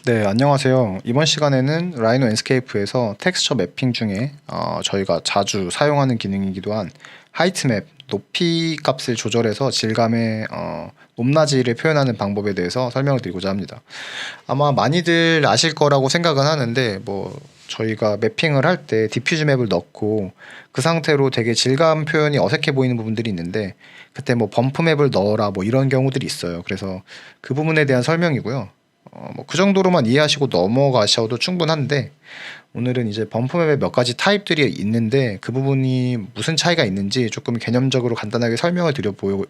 네, 안녕하세요. 이번 시간에는 라이노 앤스케이프에서 텍스처 매핑 중에 저희가 자주 사용하는 기능이기도 한 하이트 맵, 높이 값을 조절해서 질감의 높낮이를 표현하는 방법에 대해서 설명을 드리고자 합니다. 아마 많이들 아실 거라고 생각은 하는데 저희가 매핑을 할 때 디퓨즈 맵을 넣고 그 상태로 되게 질감 표현이 어색해 보이는 부분들이 있는데 그때 범프 맵을 넣어라 이런 경우들이 있어요. 그래서 그 부분에 대한 설명이고요. 그 정도로만 이해하시고 넘어가셔도 충분한데 오늘은 이제 범프맵에 몇 가지 타입들이 있는데 그 부분이 무슨 차이가 있는지 조금 개념적으로 간단하게 설명을 드리고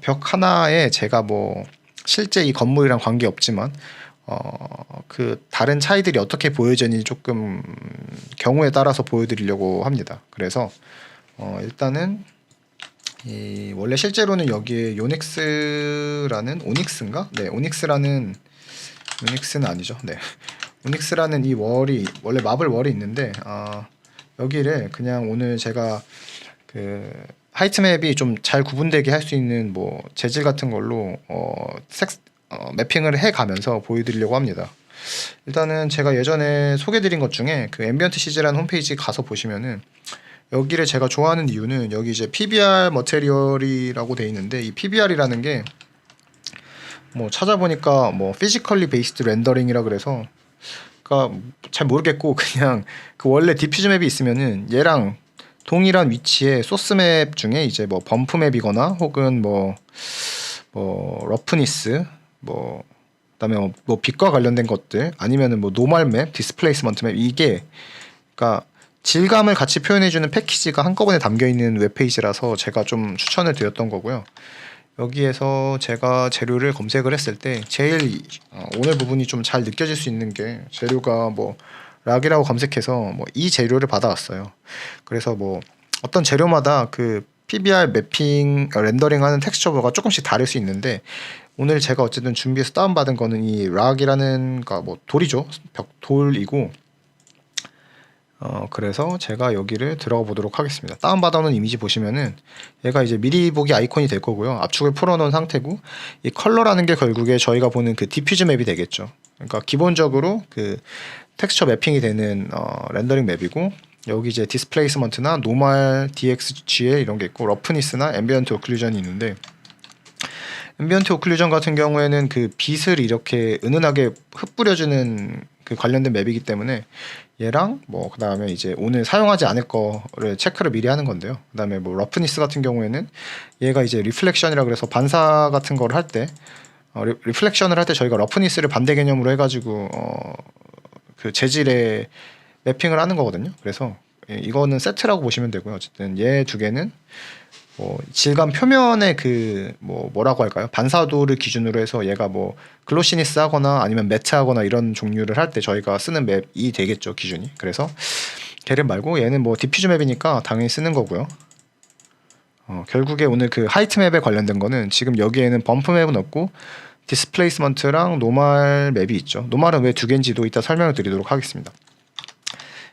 벽 하나에 제가 실제 이 건물이랑 관계없지만 그 다른 차이들이 어떻게 보여지는지 조금 경우에 따라서 보여드리려고 합니다. 그래서 일단은 원래 실제로는 여기에 요닉스라는 오닉스인가? 네, 요닉스는 아니죠. 네, 오닉스라는 이 월이 원래 마블 월이 있는데 여기를 그냥 오늘 제가 그 하이트 맵이 좀 잘 구분되게 할 수 있는 재질 같은 걸로 매핑을 해 가면서 보여드리려고 합니다. 일단은 제가 예전에 소개드린 것 중에 그 앰비언트 CG라는 홈페이지 가서 보시면은 여기를 제가 좋아하는 이유는 여기 이제 PBR 머테리얼이라고 돼 있는데 이 PBR이라는 게 찾아보니까 피지컬리 베이스드 렌더링이라 그래서 그러니까 잘 모르겠고 그냥 그 원래 디퓨즈 맵이 있으면은 얘랑 동일한 위치에 소스 맵 중에 이제 범프 맵이거나 혹은 러프니스 그다음에 빛과 관련된 것들 아니면은 노멀 맵, 디스플레이스먼트 맵 이게 그러니까 질감을 같이 표현해주는 패키지가 한꺼번에 담겨있는 웹페이지라서 제가 좀 추천을 드렸던 거고요. 여기에서 제가 재료를 검색을 했을 때 제일 오늘 부분이 좀 잘 느껴질 수 있는 게 재료가 락이라고 검색해서 이 재료를 받아왔어요. 그래서 어떤 재료마다 그 PBR 매핑 렌더링하는 텍스처가 조금씩 다를 수 있는데 오늘 제가 어쨌든 준비해서 다운받은 거는 이 락이라는 돌이죠. 돌이고 그래서 제가 여기를 들어가 보도록 하겠습니다. 다운받아놓은 이미지 보시면은 얘가 이제 미리 보기 아이콘이 될 거고요. 압축을 풀어놓은 상태고 이 컬러라는 게 결국에 저희가 보는 그 디퓨즈 맵이 되겠죠. 그러니까 기본적으로 그 텍스처 매핑이 되는 렌더링 맵이고 여기 이제 디스플레이스먼트나 노멀 DXGL 이런 게 있고 러프니스나 앰비언트 오클루전이 있는데 앰비언트 오클루전 같은 경우에는 그 빛을 이렇게 은은하게 흩뿌려주는 그 관련된 맵이기 때문에 얘랑 그다음에 이제 오늘 사용하지 않을 거를 체크를 미리 하는 건데요. 그다음에 러프니스 같은 경우에는 얘가 이제 리플렉션이라 그래서 반사 같은 거를 할 때 리플렉션을 할 때 저희가 러프니스를 반대 개념으로 해가지고 그 재질에 매핑을 하는 거거든요. 그래서 이거는 세트라고 보시면 되고요. 어쨌든 얘 두 개는 질감 표면의 그 뭐라고 할까요? 반사도를 기준으로 해서 얘가 글로시니스 하거나 아니면 매트 하거나 이런 종류를 할 때 저희가 쓰는 맵이 되겠죠, 기준이. 그래서 걔를 말고 얘는 디퓨즈 맵이니까 당연히 쓰는 거고요. 결국에 오늘 그 하이트 맵에 관련된 거는 지금 여기에는 범프 맵은 없고 디스플레이스먼트랑 노멀 맵이 있죠. 노멀은 왜 두 개인지도 이따 설명을 드리도록 하겠습니다.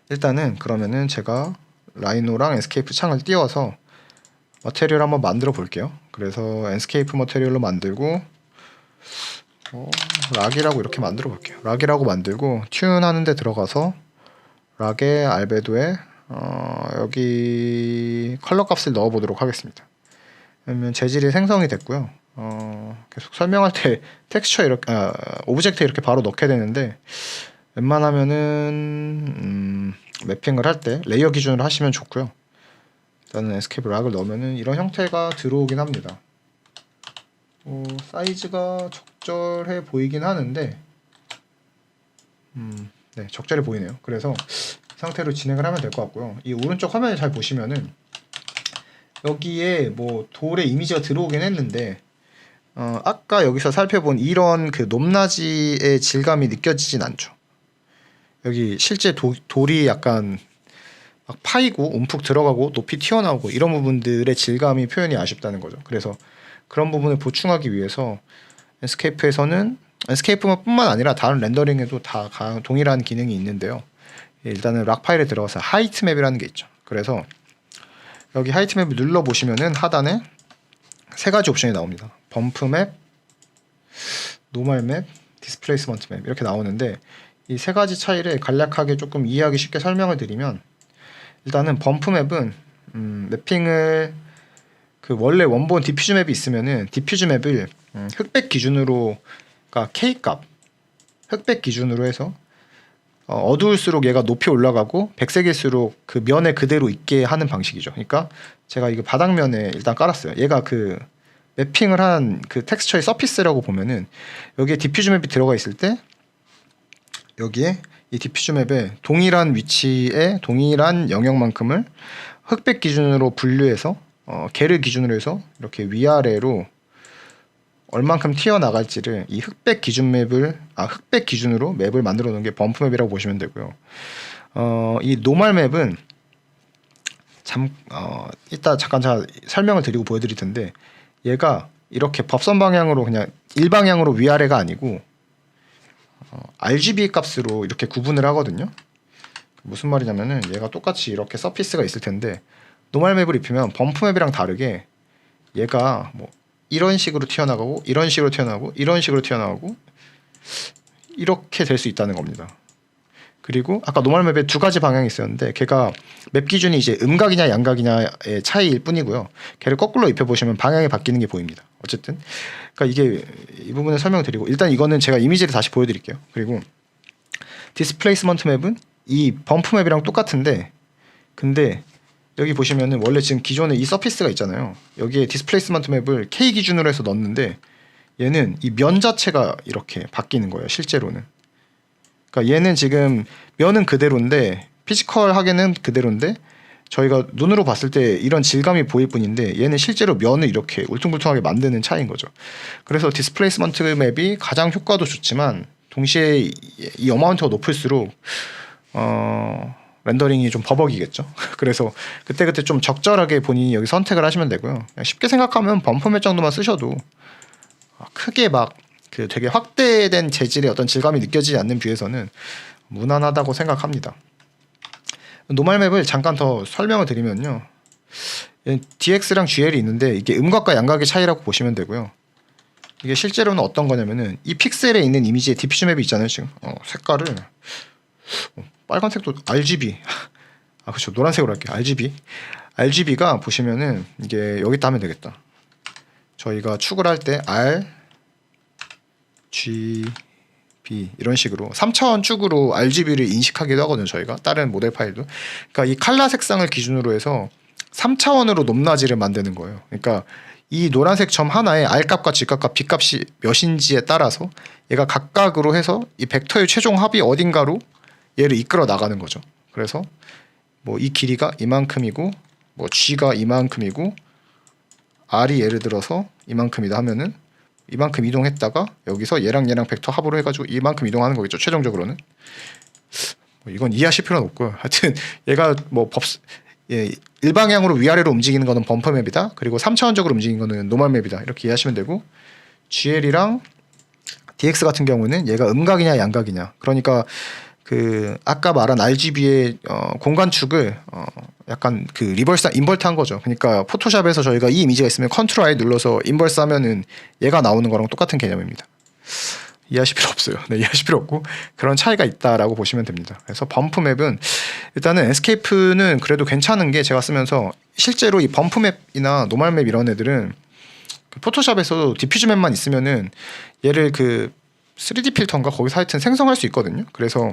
일단은 그러면은 제가 라이노랑 엔스케이프 창을 띄워서 머테리얼 한번 만들어 볼게요. 그래서 엔스케이프 머테리얼로 만들고 락이라고 이렇게 만들어 볼게요. 락이라고 만들고 튠 하는데 들어가서 락의 알베도에 여기 컬러 값을 넣어 보도록 하겠습니다. 그러면 재질이 생성이 됐고요. 계속 설명할 때 텍스처 이렇게 오브젝트 이렇게 바로 넣게 되는데 웬만하면은 매핑을 할 때 레이어 기준으로 하시면 좋고요. 일단은 에스케이프 락을 넣으면은 이런 형태가 들어오긴 합니다. 사이즈가 적절해 보이긴 하는데 네, 적절해 보이네요. 그래서 이 상태로 진행을 하면 될 것 같고요. 이 오른쪽 화면을 잘 보시면은 여기에 돌의 이미지가 들어오긴 했는데 아까 여기서 살펴본 이런 그 높낮이의 질감이 느껴지진 않죠. 여기 실제 돌이 약간 막 파이고 움푹 들어가고 높이 튀어나오고 이런 부분들의 질감이 표현이 아쉽다는 거죠. 그래서 그런 부분을 보충하기 위해서 엔스케이프에서는 엔스케이프뿐만 아니라 다른 렌더링에도 다 동일한 기능이 있는데요. 일단은 락 파일에 들어가서 하이트 맵이라는 게 있죠. 그래서 여기 하이트 맵을 눌러 보시면은 하단에 세 가지 옵션이 나옵니다. 범프 맵, 노멀 맵, 디스플레이스먼트 맵 이렇게 나오는데 이 세 가지 차이를 간략하게 조금 이해하기 쉽게 설명을 드리면 일단은 범프 맵은 맵핑을 그 원래 원본 디퓨즈 맵이 있으면은 디퓨즈 맵을 흑백 기준으로 그러니까 K 값 흑백 기준으로 해서 어두울수록 얘가 높이 올라가고 백색일수록 그 면에 그대로 있게 하는 방식이죠. 그러니까 제가 이거 바닥면에 일단 깔았어요. 얘가 그 맵핑을 한 그 텍스처의 서피스라고 보면은 여기에 디퓨즈 맵이 들어가 있을 때 여기에 이 디퓨즈 맵에 동일한 위치에 동일한 영역만큼을 흑백 기준으로 분류해서 개를 기준으로 해서 이렇게 위아래로 얼만큼 튀어나갈지를 이 흑백 흑백 기준으로 맵을 만들어 놓은 게 범프 맵이라고 보시면 되고요. 이 노멀 맵은 이따 잠깐 제가 설명을 드리고 보여드릴 텐데 얘가 이렇게 법선 방향으로 그냥 일방향으로 위아래가 아니고 RGB 값으로 이렇게 구분을 하거든요. 무슨 말이냐면은 얘가 똑같이 이렇게 서피스가 있을 텐데 노멀 맵을 입히면 범프 맵이랑 다르게 얘가 뭐 이런 식으로 튀어나가고 이런 식으로 튀어나가고 이런 식으로 튀어나가고 이렇게 될 수 있다는 겁니다. 그리고 아까 노멀 맵에 두 가지 방향이 있었는데 걔가 맵 기준이 이제 음각이냐 양각이냐의 차이일 뿐이고요. 걔를 거꾸로 입혀보시면 방향이 바뀌는 게 보입니다. 어쨌든 그러니까 이게 이 부분을 설명을 드리고 일단 이거는 제가 이미지를 다시 보여드릴게요. 그리고 디스플레이스먼트 맵은 이 범프 맵이랑 똑같은데 근데 여기 보시면은 원래 지금 기존에 이 서피스가 있잖아요. 여기에 디스플레이스먼트 맵을 K 기준으로 해서 넣었는데 얘는 이 면 자체가 이렇게 바뀌는 거예요. 실제로는. 그러니까 얘는 지금 면은 그대로인데 피지컬하게는 그대로인데 저희가 눈으로 봤을 때 이런 질감이 보일 뿐인데 얘는 실제로 면을 이렇게 울퉁불퉁하게 만드는 차이인 거죠. 그래서 디스플레이스먼트 맵이 가장 효과도 좋지만 동시에 이 어마운트가 높을수록 렌더링이 좀 버벅이겠죠. 그래서 그때그때 좀 적절하게 본인이 여기 선택을 하시면 되고요. 그냥 쉽게 생각하면 범퍼 맵 정도만 쓰셔도 크게 막 그 되게 확대된 재질의 어떤 질감이 느껴지지 않는 뷰에서는 무난하다고 생각합니다. 노멀 맵을 잠깐 더 설명을 드리면요. DX랑 GL이 있는데 이게 음각과 양각의 차이라고 보시면 되고요. 이게 실제로는 어떤 거냐면은 이 픽셀에 있는 이미지의 디퓨즈 맵이 있잖아요. 지금 색깔을 빨간색도 RGB 그렇죠. 노란색으로 할게요. RGB가 보시면은 이게 여기다 하면 되겠다. 저희가 축을 할 때 RGB 이런 식으로 3차원 축으로 RGB를 인식하기도 하거든요. 저희가 다른 모델 파일도. 그러니까 이 칼라 색상을 기준으로 해서 3차원으로 높낮이를 만드는 거예요. 그러니까 이 노란색 점 하나에 R값과 G값과 B값이 몇인지에 따라서 얘가 각각으로 해서 이 벡터의 최종 합이 어딘가로 얘를 이끌어 나가는 거죠. 그래서 뭐 이 길이가 이만큼이고 뭐 G가 이만큼이고 R이 예를 들어서 이만큼이다 하면은 이만큼 이동했다가 여기서 얘랑 벡터 합으로 해가지고 이만큼 이동하는 거겠죠. 최종적으로는 이건 이해하실 필요는 없고요. 하여튼 얘가 뭐 일방향으로 위아래로 움직이는 거는 범퍼 맵이다. 그리고 3차원적으로 움직이는 거는 노멀 맵이다. 이렇게 이해하시면 되고 GL이랑 DX 같은 경우는 얘가 음각이냐 양각이냐. 그러니까 그 아까 말한 RGB의 공간축을 약간 그 리버스 인버트한 거죠. 그러니까 포토샵에서 저희가 이 이미지가 있으면 컨트롤 I 눌러서 인버스 하면은 얘가 나오는 거랑 똑같은 개념입니다. 이해하실 필요 없어요. 네, 이해하실 필요 없고 그런 차이가 있다라고 보시면 됩니다. 그래서 범프 맵은 일단은 에스케이프는 그래도 괜찮은 게 제가 쓰면서 실제로 이 범프 맵이나 노멀 맵 이런 애들은 그 포토샵에서 디퓨즈 맵만 있으면은 얘를 그 3D 필터인가 거기서 하여튼 생성할 수 있거든요. 그래서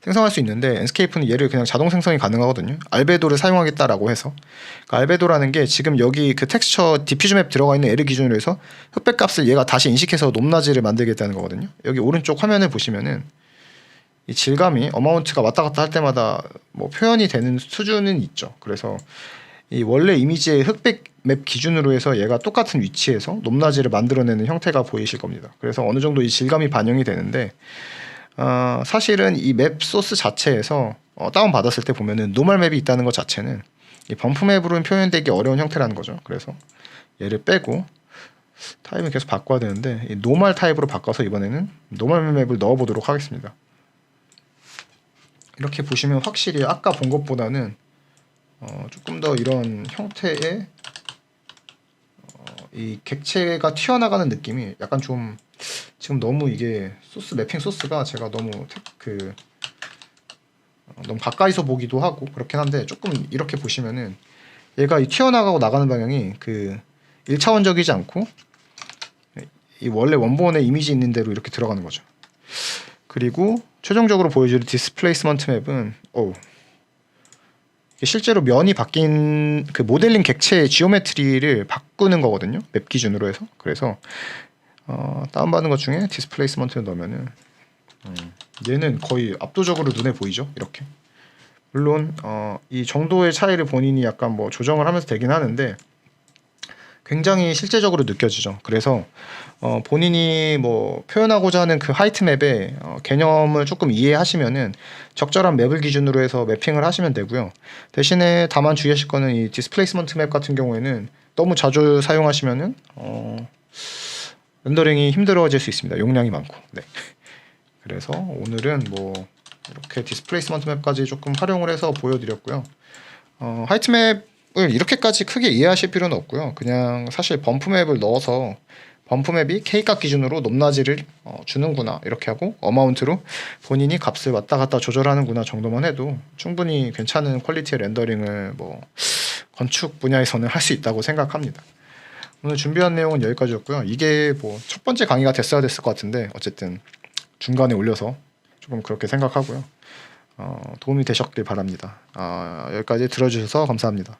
생성할 수 있는데 엔스케이프는 얘를 그냥 자동 생성이 가능하거든요. 알베도를 사용하겠다라고 해서 그러니까 알베도라는 게 지금 여기 그 텍스처 디퓨즈 맵 들어가 있는 L을 기준으로 해서 흑백 값을 얘가 다시 인식해서 높낮이를 만들겠다는 거거든요. 여기 오른쪽 화면을 보시면은 이 질감이 어마운트가 왔다 갔다 할 때마다 뭐 표현이 되는 수준은 있죠. 그래서 이 원래 이미지의 흑백 맵 기준으로 해서 얘가 똑같은 위치에서 높낮이를 만들어내는 형태가 보이실 겁니다. 그래서 어느 정도 이 질감이 반영이 되는데 사실은 이 맵 소스 자체에서 다운 받았을 때 보면은 노멀 맵이 있다는 것 자체는 이 범프 맵으로는 표현되기 어려운 형태라는 거죠. 그래서 얘를 빼고 타입을 계속 바꿔야 되는데 이 노멀 타입으로 바꿔서 이번에는 노멀 맵을 넣어보도록 하겠습니다. 이렇게 보시면 확실히 아까 본 것보다는 조금 더 이런 형태의 이 객체가 튀어나가는 느낌이 약간 좀 지금 너무 이게 소스 매핑 소스가 제가 너무 너무 가까이서 보기도 하고 그렇긴 한데, 조금 이렇게 보시면은 얘가 이 튀어나가고 나가는 방향이 1차원적이지 않고 이 원래 원본의 이미지 있는 대로 이렇게 들어가는 거죠. 그리고 최종적으로 보여줄 디스플레이스먼트 맵은 실제로 면이 바뀐 그 모델링 객체의 지오메트리를 바꾸는 거거든요, 맵 기준으로 해서. 그래서 다운받은 것 중에 디스플레이스먼트를 넣으면은 얘는 거의 압도적으로 눈에 보이죠, 이렇게. 물론 이 정도의 차이를 본인이 약간 뭐 조정을 하면서 되긴 하는데 굉장히 실제적으로 느껴지죠. 그래서 본인이 뭐 표현하고자 하는 그 하이트 맵의 개념을 조금 이해하시면은 적절한 맵을 기준으로 해서 매핑을 하시면 되고요. 대신에 다만 주의하실 거는 이 디스플레이스먼트 맵 같은 경우에는 너무 자주 사용하시면은 렌더링이 힘들어질 수 있습니다. 용량이 많고. 네. 그래서 오늘은 뭐 이렇게 디스플레이스먼트 맵까지 조금 활용을 해서 보여드렸고요. 하이트 맵을 이렇게까지 크게 이해하실 필요는 없고요. 그냥 사실 범프 맵을 넣어서 범프 맵이 K값 기준으로 높낮이를 주는구나 이렇게 하고 어마운트로 본인이 값을 왔다 갔다 조절하는구나 정도만 해도 충분히 괜찮은 퀄리티의 렌더링을 뭐 건축 분야에서는 할 수 있다고 생각합니다. 오늘 준비한 내용은 여기까지였고요. 이게 뭐 첫 번째 강의가 됐어야 됐을 것 같은데 어쨌든 중간에 올려서 조금 그렇게 생각하고요. 도움이 되셨길 바랍니다. 여기까지 들어주셔서 감사합니다.